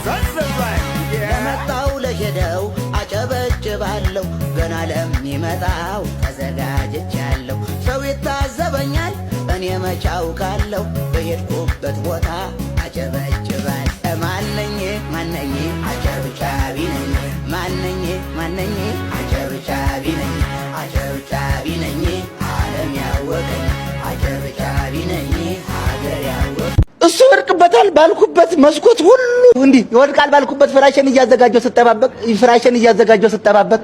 ለመጣው ለሄደው አጨበጭባለሁ ገና ለሚመጣው ተዘጋጅቻለሁ ሰው ይታዘበኛል እኔ መች አውቃለሁ በሄድኩበት ቦታ አጨበጭባል ማነኝ አጨብጫቢ ነኝ ማነኝ አጨብጫቢ ነኝ ዓለም ያወቀኝ አጨብጫቢ ነኝ ሀገር ያወቀኝ እሱ ወድቅበታል ባልኩበት መስኮት ሁሉ እንዲህ ይወድቃል ባልኩበት ፍራሽን እያዘጋጀው ስጠባበቅ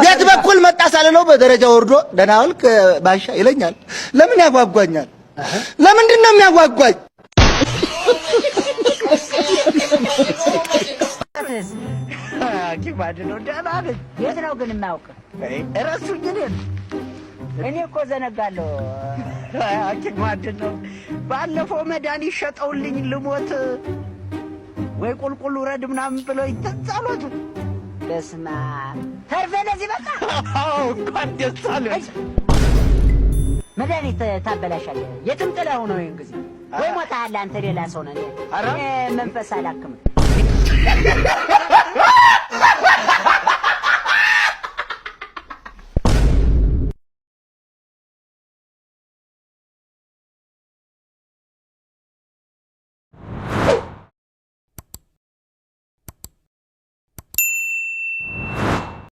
ቤት በኩል መጣ ሳልለው በደረጃ ወርዶ ደህና ዋልክ ባሻ ይለኛል ለምን ያጓጓኛል ለምንድን ነው የሚያጓጓኝ አኪባድነው ደህና ነኝ የት ነው ግን የማያውቅ እረሱኝ እኔ እኮ ዘነጋለሁ አኪባድነው ባለፈው መድኃኒት ሸጠውልኝ ልሞት ወይ ቁልቁል ውረድ ምናምን ብለው ይተጻሉት በስማ ተርፌ ለዚህ በቃ እንኳን ደስ አለህ መድኃኒት ታበላሻለህ የትም ጥለኸው ነው ይህን ጊዜ ወይ ሞታሃል አንተ ሌላ ሰው ነህ እኔ መንፈስ አላክም